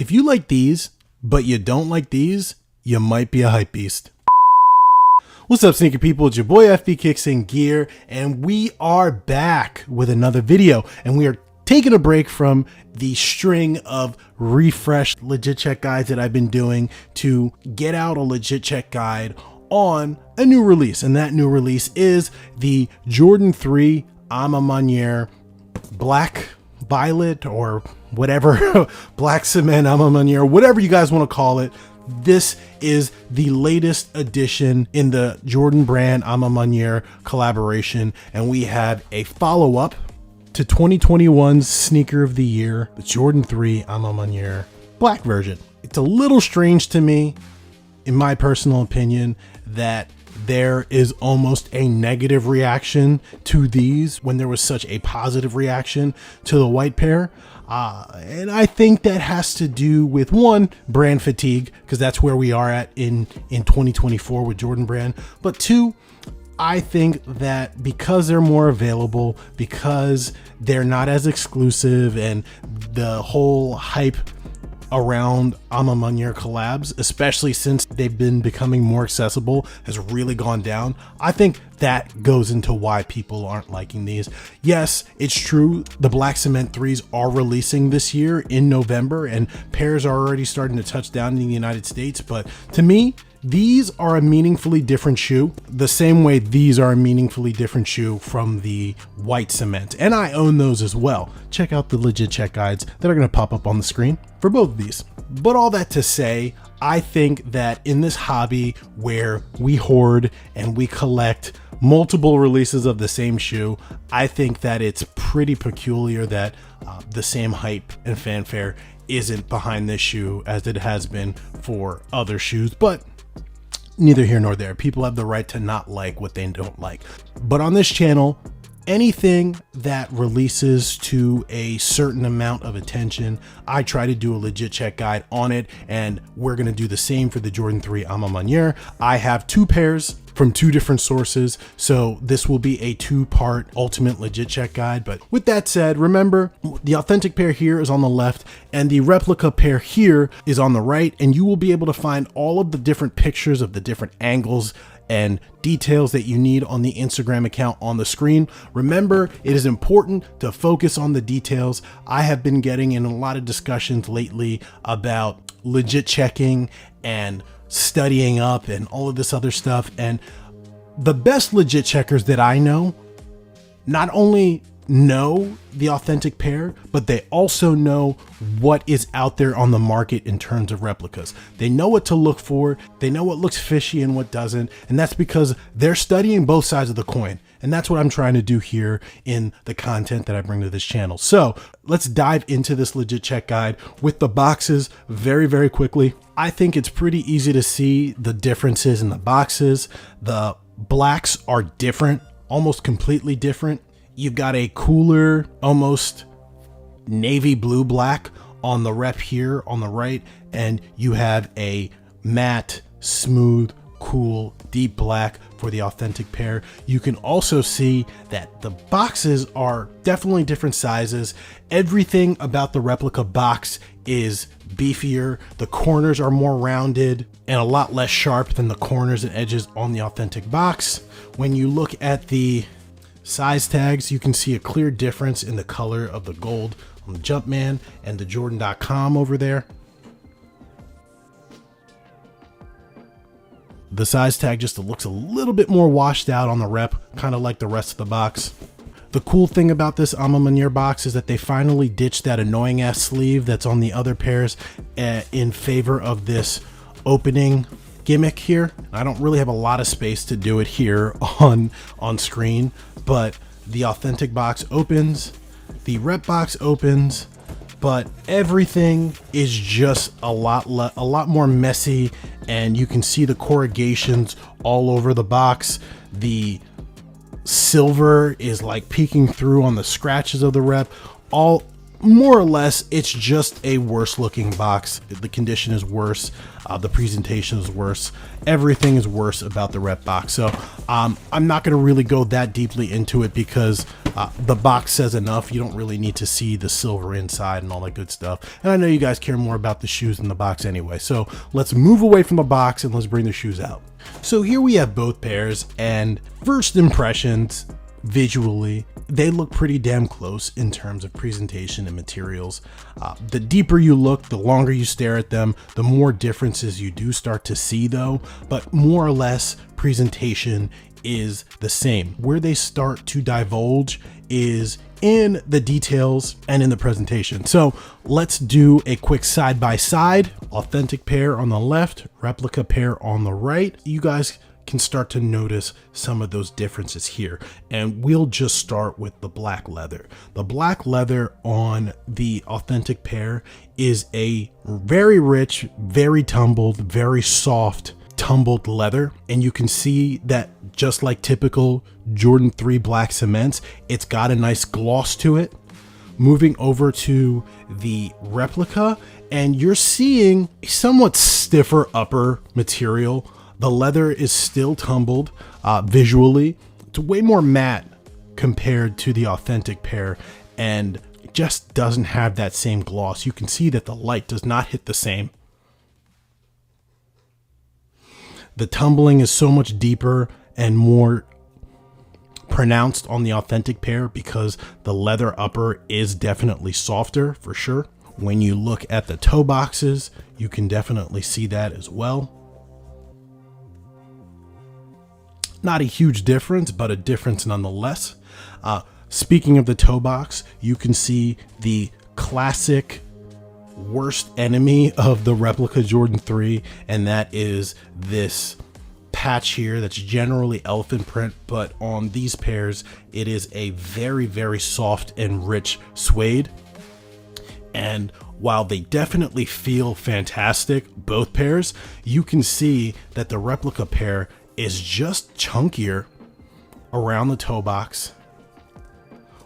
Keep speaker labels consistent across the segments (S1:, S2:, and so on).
S1: If you like these, but you don't like these, you might be a hype beast. What's up, sneaker people? It's your boy FB QCING Gear, and we are back with another video, and we are taking a break from the string of refreshed legit check guides that I've been doing to get out a legit check guide on a new release. And that new release is the Jordan 3 Maniere Black Violet, or whatever, Black Cement Maniere, whatever you guys want to call it. This is the latest addition in the Jordan brand Maniere collaboration, and we have a follow-up to 2021's sneaker of the year, the Jordan 3 Maniere black version. It's a little strange to me, in my personal opinion, that there is almost a negative reaction to these when there was such a positive reaction to the white pair. And I think that has to do with, one, brand fatigue, because that's where we are at in 2024 with Jordan brand. But two, I think that because they're more available, because they're not as exclusive, and the whole hype around Maniere collabs, especially since they've been becoming more accessible, has really gone down. I think that goes into why people aren't liking these. Yes, it's true, the Black Cement 3s are releasing this year in November, and pairs are already starting to touch down in the United States, but to me, these are a meaningfully different shoe, the same way these are a meaningfully different shoe from the white cement. And I own those as well. Check out the legit check guides that are going to pop up on the screen for both of these. But all that to say, I think that in this hobby where we hoard and we collect multiple releases of the same shoe, I think that it's pretty peculiar that the same hype and fanfare isn't behind this shoe as it has been for other shoes. But neither here nor there. People have the right to not like what they don't like. But on this channel, anything that releases to a certain amount of attention, I try to do a legit check guide on it, and we're going to do the same for the Jordan 3 Maniere. I have two pairs from two different sources, so this will be a two-part ultimate legit check guide. But with that said, remember, the authentic pair here is on the left and the replica pair here is on the right, and you will be able to find all of the different pictures of the different angles and details that you need on the Instagram account on the screen. Remember, it is important to focus on the details. I have been getting in a lot of discussions lately about legit checking and studying up and all of this other stuff, and the best legit checkers that I know not only know the authentic pair, but they also know what is out there on the market in terms of replicas. They know what to look for, they know what looks fishy and what doesn't, and that's because they're studying both sides of the coin. And that's what I'm trying to do here in the content that I bring to this channel. So let's dive into this legit check guide with the boxes very, very quickly. I think it's pretty easy to see the differences in the boxes. The blacks are different, almost completely different. You've got a cooler, almost navy blue black on the rep here on the right, and you have a matte, smooth, cool, deep black for the authentic pair. You can also see that the boxes are definitely different sizes. Everything about the replica box is beefier. The corners are more rounded and a lot less sharp than the corners and edges on the authentic box. When you look at the size tags, you can see a clear difference in the color of the gold on the Jumpman and the Jordan.com over there. The size tag just looks a little bit more washed out on the rep, kind of like the rest of the box. The cool thing about this Maniere box is that they finally ditched that annoying ass sleeve that's on the other pairs in favor of this opening gimmick here. I don't really have a lot of space to do it here on screen, but the authentic box opens, the rep box opens, but everything is just a lot more messy, and you can see the corrugations all over the box. The silver is like peeking through on the scratches of the rep. All more or less, it's just a worse looking box. The condition is worse. The presentation is worse. Everything is worse about the Rep box. So I'm not going to really go that deeply into it because the box says enough. You don't really need to see the silver inside and all that good stuff. And I know you guys care more about the shoes than the box anyway. So let's move away from the box and let's bring the shoes out. So here we have both pairs, and first impressions, visually, they look pretty damn close in terms of presentation and materials. The deeper you look, the longer you stare at them, the more differences you do start to see though, but more or less presentation is the same. Where they start to divulge is in the details and in the presentation. So let's do a quick side by side. Authentic pair on the left, replica pair on the right. You guys can start to notice some of those differences here, and we'll just start with the black leather. The black leather on the authentic pair is a very rich, very tumbled, very soft tumbled leather, and you can see that just like typical Jordan 3 black cements, it's got a nice gloss to it. Moving over to the replica, and you're seeing a somewhat stiffer upper material. The leather is still tumbled visually. It's way more matte compared to the authentic pair, and it just doesn't have that same gloss. You can see that the light does not hit the same. The tumbling is so much deeper and more pronounced on the authentic pair because the leather upper is definitely softer for sure. When you look at the toe boxes, you can definitely see that as well. Not a huge difference, but a difference nonetheless. Speaking of the toe box, you can see the classic worst enemy of the replica Jordan 3, and that is this patch here that's generally elephant print, but on these pairs it is a very, very soft and rich suede. And while they definitely feel fantastic, both pairs, you can see that the replica pair is just chunkier around the toe box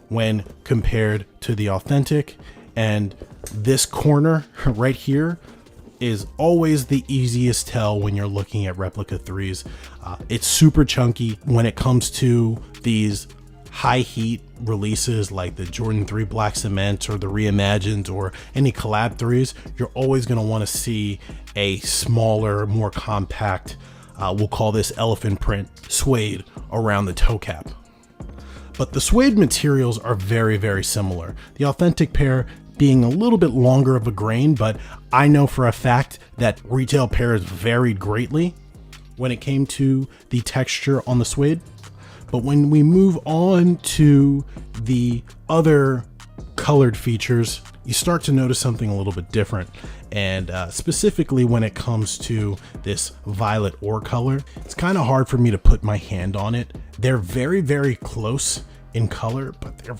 S1: when compared to the authentic. And this corner right here is always the easiest tell when you're looking at replica 3s. It's super chunky when it comes to these high heat releases like the Jordan 3 black cement or the reimagined or any collab 3s. You're always going to want to see a smaller, more compact, we'll call this elephant print suede around the toe cap. But the suede materials are very, very similar. The authentic pair being a little bit longer of a grain, but I know for a fact that retail pairs varied greatly when it came to the texture on the suede. But when we move on to the other colored features, you start to notice something a little bit different. And specifically when it comes to this violet ore color, it's kind of hard for me to put my hand on it. They're very, very close in color, but they're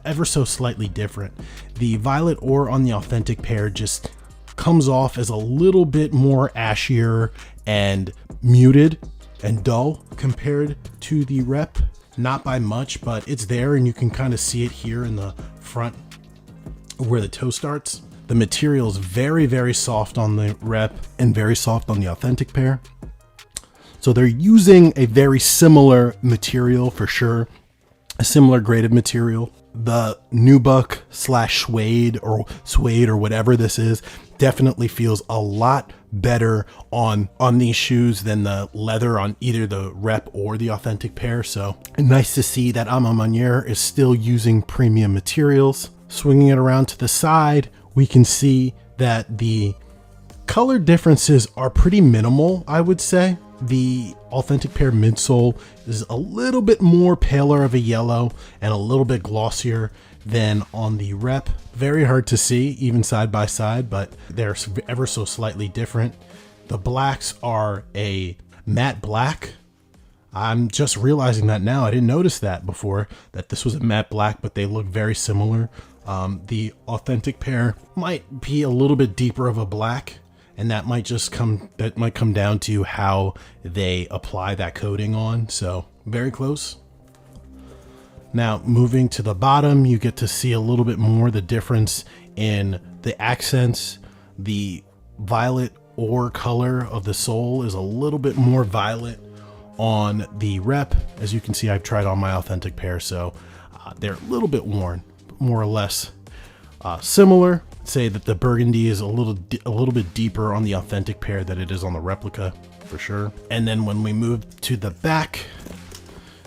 S1: ever so slightly different. The violet ore on the authentic pair just comes off as a little bit more ashier and muted and dull compared to the rep. Not by much, but it's there, and you can kind of see it here in the front where the toe starts. The material is very, very soft on the rep and very soft on the authentic pair. So they're using a very similar material for sure, a similar graded material. The nubuck slash suede or whatever this is definitely feels a lot better on these shoes than the leather on either the rep or the authentic pair. So nice to see that Maniere is still using premium materials. Swinging it around to the side, we can see that the color differences are pretty minimal, I would say. The authentic pair midsole is a little bit more paler of a yellow and a little bit glossier than on the rep. Very hard to see even side by side, but they're ever so slightly different. The blacks are a matte black. I'm just realizing that now. I didn't notice that before, that this was a matte black, but they look very similar. The authentic pair might be a little bit deeper of a black, and that might come down to how they apply that coating on. So very close. Now moving to the bottom, you get to see a little bit more the difference in the accents. The violet ore color of the sole is a little bit more violet on the rep. As you can see, I've tried on my authentic pair, so they're a little bit worn, more or less similar. Say that the burgundy is a little bit deeper on the authentic pair than it is on the replica, for sure. And then when we move to the back,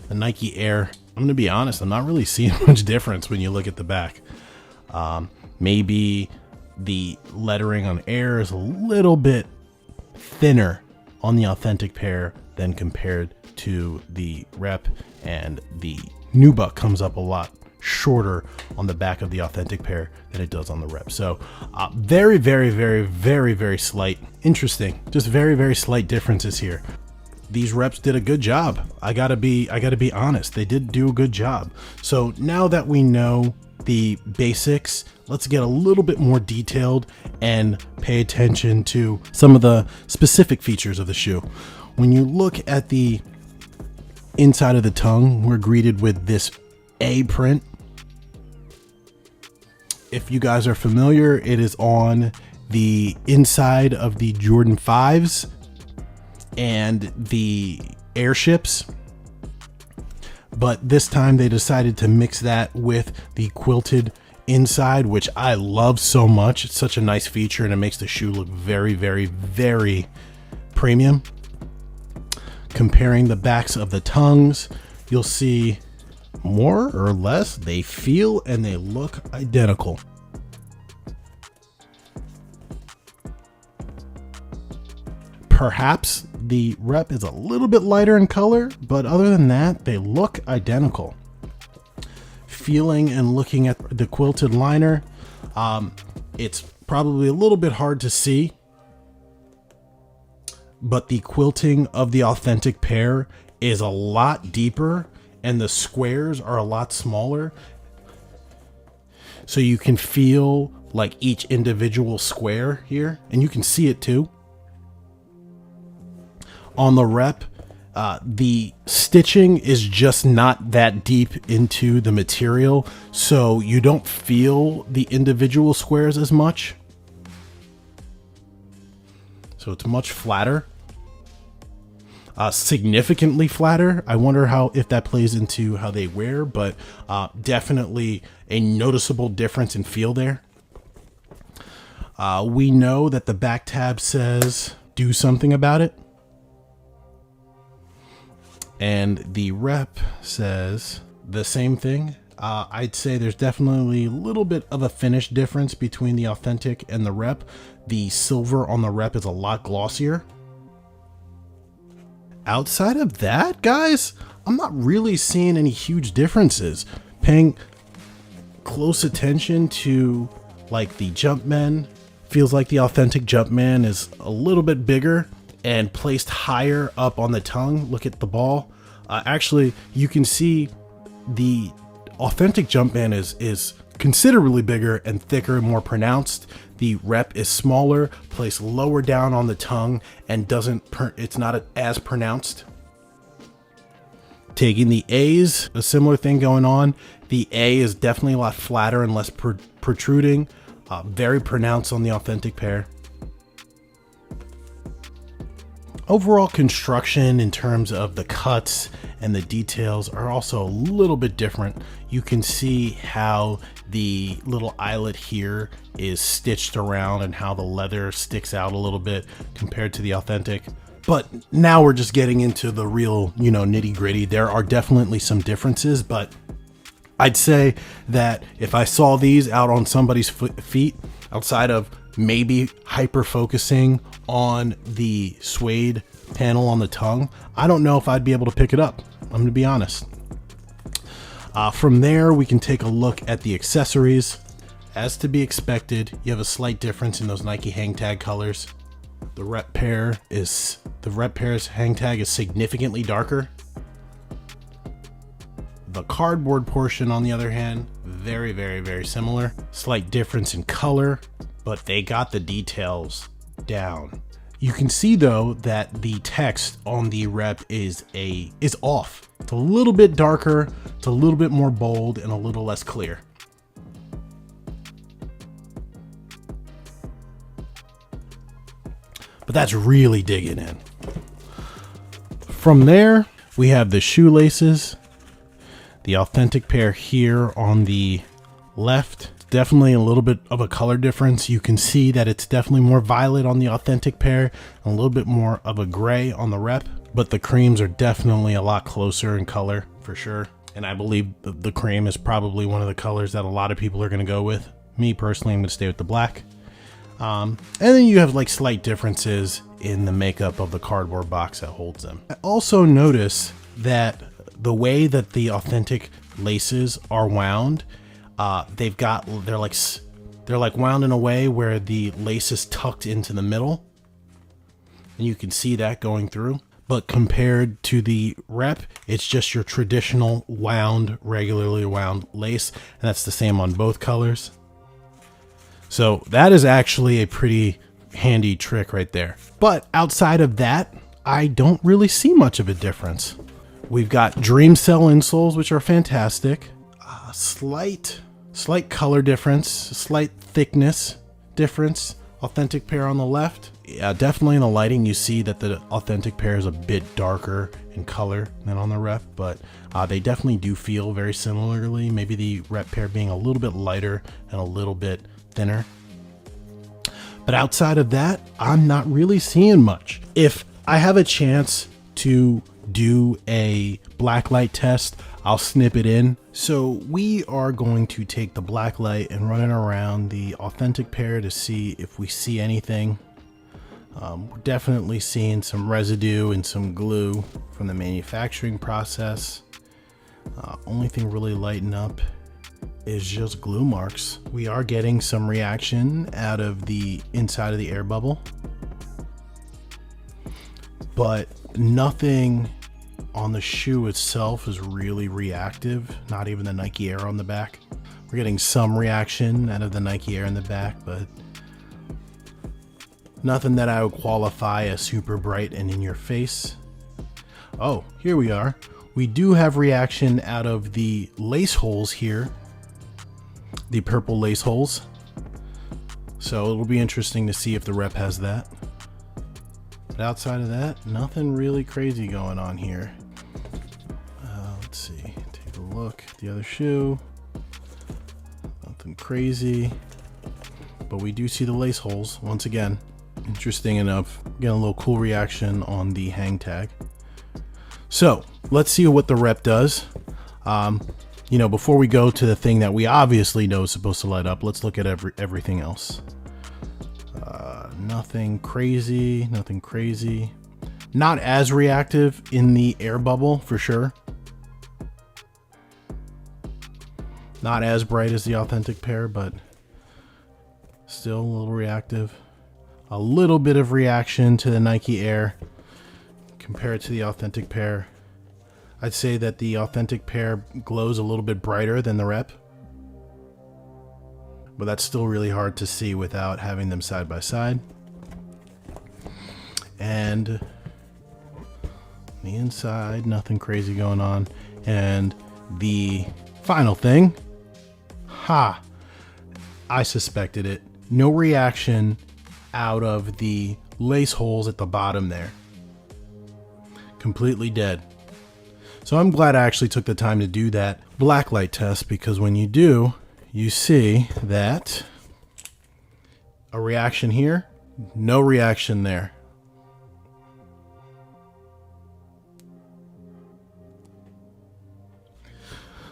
S1: the Nike Air, I'm gonna be honest, I'm not really seeing much difference when you look at the back. Maybe the lettering on Air is a little bit thinner on the authentic pair than compared to the rep, and the nubuck comes up a lot shorter on the back of the authentic pair than it does on the rep. So very, very, very, very, very slight, interesting, just very, very slight differences here. These reps did a good job. I gotta be honest, they did do a good job. So now that we know the basics, let's get a little bit more detailed and pay attention to some of the specific features of the shoe. When you look at the inside of the tongue, we're greeted with this A print. If you guys are familiar, it is on the inside of the Jordan 5s and the airships, but this time they decided to mix that with the quilted inside, which I love so much. It's such a nice feature and it makes the shoe look very, very, very premium. Comparing the backs of the tongues, you'll see more or less they feel and they look identical. Perhaps the rep is a little bit lighter in color, but other than that, they look identical. Feeling and looking at the quilted liner, it's probably a little bit hard to see, but the quilting of the authentic pair is a lot deeper and the squares are a lot smaller. So you can feel like each individual square here, and you can see it too. On the rep, the stitching is just not that deep into the material, so you don't feel the individual squares as much. So it's much flatter. Significantly flatter. I wonder if that plays into how they wear, but definitely a noticeable difference in feel there. We know that the back tab says do something about it, and the rep says the same thing. I'd say there's definitely a little bit of a finish difference between the authentic and the rep. The silver on the rep is a lot glossier. Outside of that, guys, I'm not really seeing any huge differences. Paying close attention to like the Jumpman, feels like the authentic Jumpman is a little bit bigger and placed higher up on the tongue. Look at the ball. Actually, you can see the authentic Jumpman is considerably bigger and thicker and more pronounced. The rep is smaller, placed lower down on the tongue, and it's not as pronounced. Taking the A's, a similar thing going on. The A is definitely a lot flatter and less protruding, very pronounced on the authentic pair. Overall construction in terms of the cuts and the details are also a little bit different. You can see how the little eyelet here is stitched around and how the leather sticks out a little bit compared to the authentic. But now we're just getting into the real, nitty gritty. There are definitely some differences, but I'd say that if I saw these out on somebody's feet, outside of maybe hyper focusing on the suede panel on the tongue, I don't know if I'd be able to pick it up. I'm gonna be honest. From there, we can take a look at the accessories. As to be expected, you have a slight difference in those Nike hang tag colors. The rep pair's hang tag is significantly darker. The cardboard portion, on the other hand, very, very, very similar. Slight difference in color, but they got the details down. You can see though that the text on the rep is off. It's a little bit darker, it's a little bit more bold, and a little less clear. But that's really digging in. From there, we have the shoelaces, the authentic pair here on the left. Definitely a little bit of a color difference. You can see that it's definitely more violet on the authentic pair and a little bit more of a gray on the rep, but the creams are definitely a lot closer in color for sure. And I believe the cream is probably one of the colors that a lot of people are going to go with. Me personally, I'm going to stay with the black. And then you have like slight differences in the makeup of the cardboard box that holds them. I also notice that the way that the authentic laces are wound, they're like wound in a way where the lace is tucked into the middle, and you can see that going through. But compared to the rep, it's just your traditional wound, regularly wound lace, and that's the same on both colors. So that is actually a pretty handy trick right there. But outside of that, I don't really see much of a difference. We've got Dream Cell insoles, which are fantastic. Slight color difference, slight thickness difference. Authentic pair on the left. Yeah, definitely in the lighting, you see that the authentic pair is a bit darker in color than on the rep, but they definitely do feel very similarly. Maybe the rep pair being a little bit lighter and a little bit thinner. But outside of that, I'm not really seeing much. If I have a chance to do a blacklight test, I'll snip it in. So we are going to take the blacklight and run it around the authentic pair to see if we see anything. We're definitely seeing some residue and some glue from the manufacturing process. Only thing really lighting up is just glue marks. We are getting some reaction out of the inside of the air bubble, but nothing on the shoe itself is really reactive. Not even the Nike Air on the back. We're getting some reaction out of the Nike Air in the back, but nothing that I would qualify as super bright and in your face. Oh, here we are. We do have reaction out of the lace holes here, the purple lace holes. So it'll be interesting to see if the rep has that. But outside of that, nothing really crazy going on here. Let's see, take a look at the other shoe. Nothing crazy, but we do see the lace holes once again. Interesting enough, getting a little cool reaction on the hang tag. So let's see what the rep does. You know, before we go to the thing that we obviously know is supposed to light up, let's look at everything else. Nothing crazy, nothing crazy. Not as reactive in the air bubble for sure. Not as bright as the authentic pair, but still a little reactive. A little bit of reaction to the Nike Air compared to the authentic pair. I'd say that the authentic pair glows a little bit brighter than the rep, but that's still really hard to see without having them side by side. And the inside, nothing crazy going on. And the final thing, I suspected it. No reaction out of the lace holes at the bottom there. Completely dead. So I'm glad I actually took the time to do that blacklight test, because when you do, you see that a reaction here, no reaction there.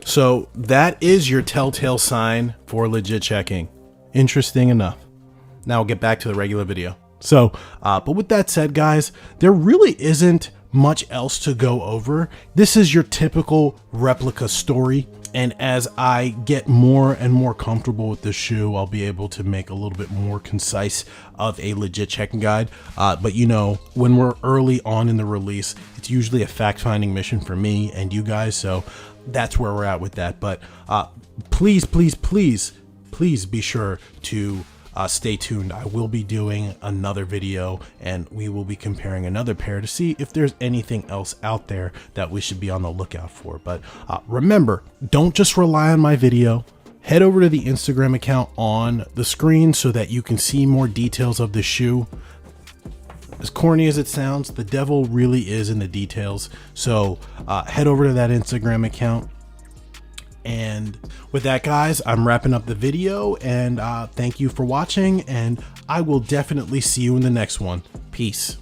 S1: So that is your telltale sign for legit checking. Interesting enough. Now we'll get back to the regular video. So, but with that said, guys, there really isn't much else to go over. This is your typical replica story. And as I get more and more comfortable with this shoe, I'll be able to make a little bit more concise of a legit checking guide. But you know, when we're early on in the release, it's usually a fact-finding mission for me and you guys. So that's where we're at with that. But please be sure to stay tuned. I will be doing another video and we will be comparing another pair to see if there's anything else out there that we should be on the lookout for. But remember, don't just rely on my video. Head over to the Instagram account on the screen so that you can see more details of the shoe. As corny as it sounds, the devil really is in the details. So head over to that Instagram account. And with that, guys, I'm wrapping up the video, and thank you for watching, and I will definitely see you in the next one. Peace.